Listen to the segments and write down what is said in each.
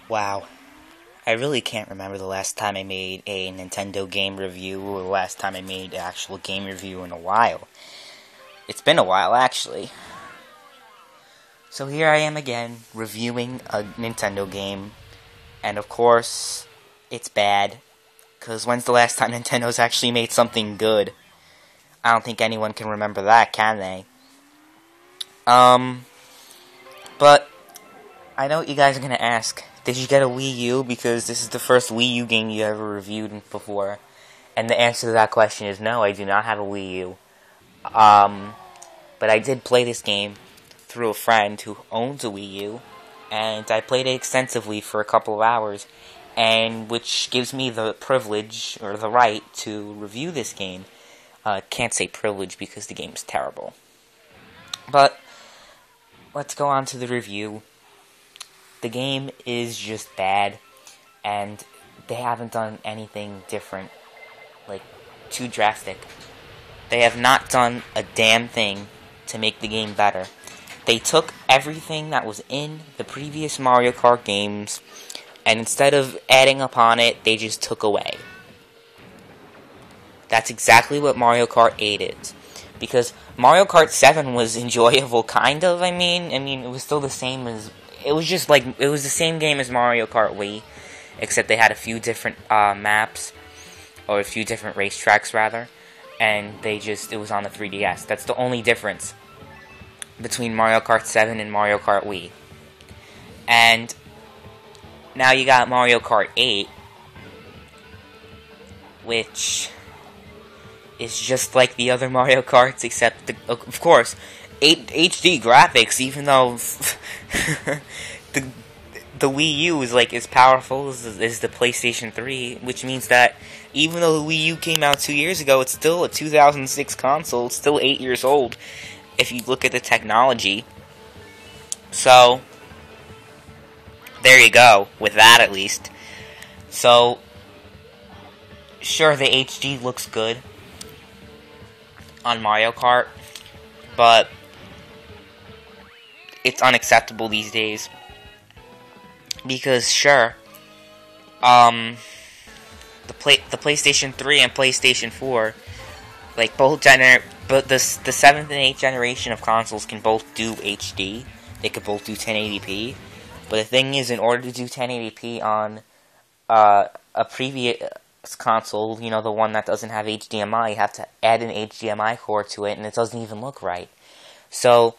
Wow, I really can't remember the last time I made a Nintendo game review or the last time I made an actual game review in a while. It's been a while, actually. So here I am again, reviewing a Nintendo game, and of course, it's bad, because when's the last time Nintendo's actually made something good? I don't think anyone can remember that, can they? But I know what you guys are going to ask. Did you get a Wii U? Because this is the first Wii U game you ever reviewed before. And the answer to that question is no, I do not have a Wii U. But I did play this game through a friend who owns a Wii U. And I played it extensively for a couple of hours. And which gives me the privilege, or the right, to review this game. Can't say privilege because the game's terrible. But let's go on to the review. The game is just bad, and they haven't done anything different, like, too drastic. They have not done a damn thing to make the game better. They took everything that was in the previous Mario Kart games, and instead of adding upon it, they just took away. That's exactly what Mario Kart 8 is. Because Mario Kart 7 was enjoyable, kind of, I mean, it was still the same as... It was just like, it was the same game as Mario Kart Wii, except they had a few different maps, or a few different racetracks, rather, and it was on the 3DS. That's the only difference between Mario Kart 7 and Mario Kart Wii. And now you got Mario Kart 8, which is just like the other Mario Karts, except, of course, 8 HD graphics, even though the Wii U is like as powerful as the PlayStation 3, which means that even though the Wii U came out 2 years ago, it's still a 2006 console. It's still 8 years old if you look at the technology. So there you go, with that at least. So sure, the HD looks good on Mario Kart, but it's unacceptable these days. Because sure, the PlayStation 3 and PlayStation 4, like but the 7th and 8th generation of consoles can both do HD. They could both do 1080p. But the thing is, in order to do 1080p on a previous console, you know, the one that doesn't have HDMI, you have to add an HDMI cord to it, and it doesn't even look right. So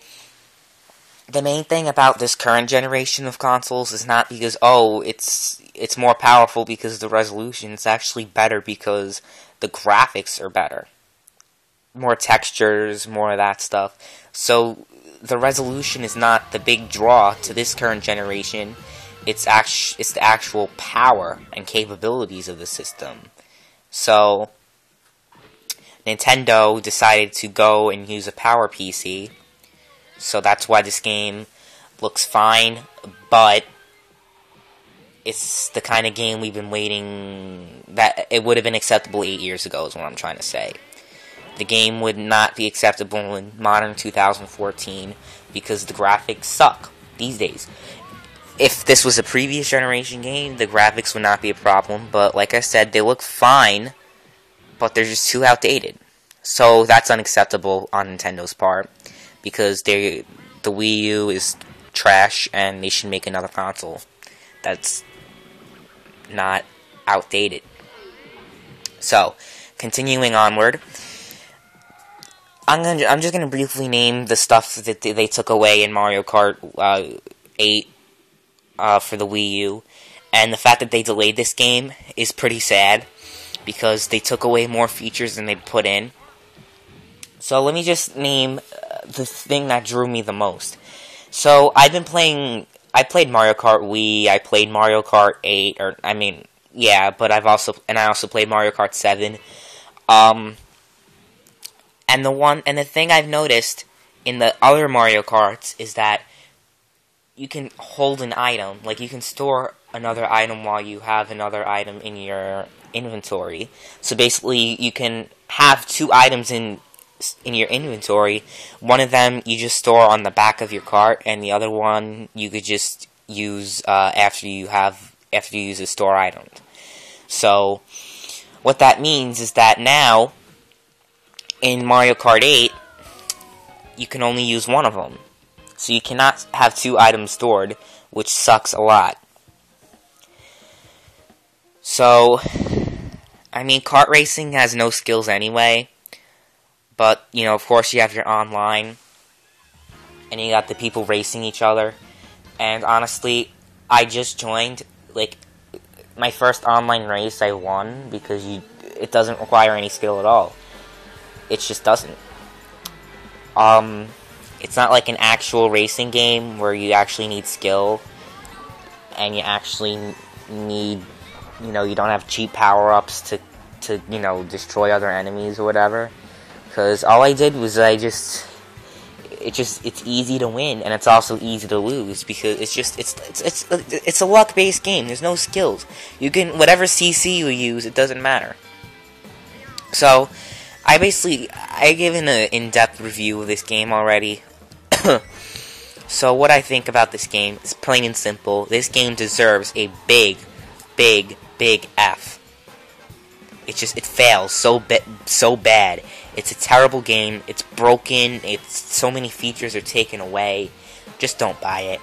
the main thing about this current generation of consoles is not because, oh, it's more powerful because of the resolution. It's actually better because the graphics are better. More textures, more of that stuff. So the resolution is not the big draw to this current generation. It's the actual power and capabilities of the system. So Nintendo decided to go and use a power PC. So that's why this game looks fine, but it's the kind of game we've been waiting, that it would have been acceptable 8 years ago is what I'm trying to say. The game would not be acceptable in modern 2014 because the graphics suck these days. If this was a previous generation game, the graphics would not be a problem, but like I said, they look fine, but they're just too outdated. So that's unacceptable on Nintendo's part, because the Wii U is trash, and they should make another console that's not outdated. So, continuing onward, I'm just gonna briefly name the stuff that they took away in Mario Kart 8 for the Wii U, and the fact that they delayed this game is pretty sad, because they took away more features than they put in. So let me just name the thing that drew me the most. So I played Mario Kart Wii, I played Mario Kart 8, but I also played Mario Kart 7. And the thing I've noticed in the other Mario Karts is that you can hold an item, like you can store another item while you have another item in your inventory. So basically, you can have two items in your inventory. One of them you just store on the back of your cart, and the other one you could just use after you use a store item. So what that means is that now in Mario Kart 8 you can only use one of them. So you cannot have 2 items stored, which sucks a lot. So, I mean, kart racing has no skills anyway. But, you know, of course you have your online. And you got the people racing each other. And honestly, I just joined, like, my first online race I won because it doesn't require any skill at all. It just doesn't. It's not like an actual racing game where you actually need skill and you actually need, you know, you don't have cheap power-ups to you know, destroy other enemies or whatever. Because all I did was it's easy to win and it's also easy to lose because it's a luck-based game. There's no skills. You can, whatever CC you use, it doesn't matter. So I given an in-depth review of this game already. So what I think about this game is plain and simple. This game deserves a big F. It fails so bad. It's a terrible game. It's broken. So many features are taken away. Just don't buy it.